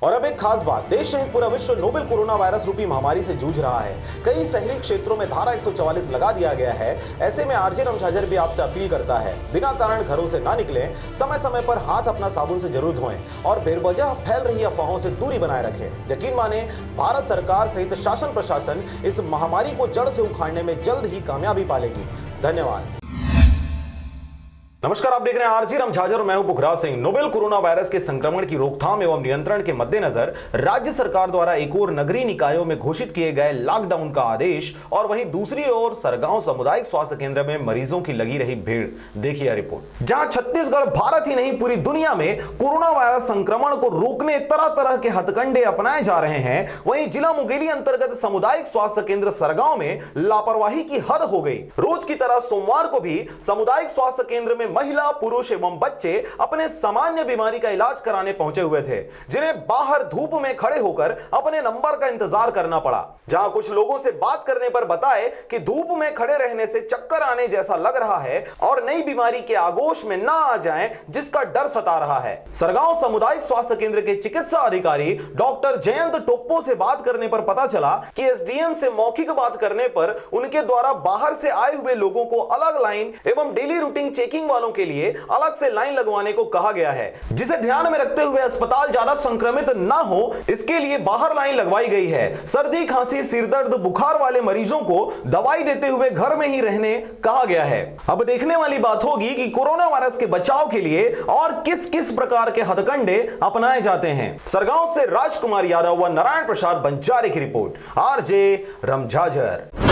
और अब एक खास बात, देश सहित पूरा विश्व नोवेल कोरोना वायरस रूपी महामारी से जूझ रहा है। कई शहरी क्षेत्रों में धारा 144 लगा दिया गया है। ऐसे में आरजे रमझाझर भी आपसे अपील करता है, बिना कारण घरों से ना निकलें, समय समय पर हाथ अपना साबुन से जरूर धोएं और बेवजह फैल रही अफवाहों से दूरी बनाए रखें। यकीन माने, भारत सरकार सहित शासन प्रशासन इस महामारी को जड़ से उखाड़ने में जल्द ही कामयाबी पालेगी। धन्यवाद। नमस्कार, आप देख रहे हैं आरजे रमझाझर और मैं हूं पुखराज सिंह। नोवेल कोरोना वायरस के संक्रमण की रोकथाम एवं नियंत्रण के मद्देनजर राज्य सरकार द्वारा एक ओर नगरीय निकायों में घोषित किए गए लॉकडाउन का आदेश और वहीं दूसरी ओर सरगांव सामुदायिक स्वास्थ्य केंद्र में मरीजों की लगी रही भीड़। देखिए यह रिपोर्ट, जहां छत्तीसगढ़ भारत ही नहीं पूरी दुनिया में कोरोना वायरस संक्रमण को रोकने तरह तरह के हथकंडे अपनाए जा रहे हैं, वहीं जिला मुंगेली अंतर्गत सामुदायिक स्वास्थ्य केंद्र सरगांव में लापरवाही की हद हो गई। रोज की तरह सोमवार को भी सामुदायिक स्वास्थ्य केंद्र में महिला, पुरुष एवं बच्चे अपने सामान्य बीमारी का इलाज कराने पहुंचे हुए थे, जिन्हें बाहर धूप में खड़े होकर अपने नंबर का इंतजार करना पड़ा। जहां कुछ लोगों से बात करने पर बताए कि धूप में खड़े रहने से चक्कर आने जैसा लग रहा है और नई बीमारी के आगोश में ना आ जाएं, जिसका डर सता रहा है। सरगांव सामुदायिक स्वास्थ्य केंद्र के चिकित्सा अधिकारी डॉक्टर जयंत टोप्पो से बात करने पर पता चला कि एसडीएम से मौखिक बात करने पर उनके द्वारा बाहर से आए हुए लोगों को अलग लाइन एवं डेली रूटीन चेकिंग वालों के लिए अलग से लाइन लगवाने को कहा गया है, जिसे ध्यान में रखते हुए अस्पताल ज्यादा संक्रमित ना हो इसके लिए बाहर लाइन लगवाई गई है। सर्दी, खांसी, सिरदर्द, बुखार वाले मरीजों को दवाई देते हुए घर में ही रहने कहा गया है। अब देखने वाली बात होगी कि कोरोना वायरस के बचाव के लिए और किस किस प्रकार के हथकंडे अपनाए जाते हैं। सरगांव से राजकुमार यादव व नारायण प्रसाद बंजारे की रिपोर्ट, आरजे रमझाझर।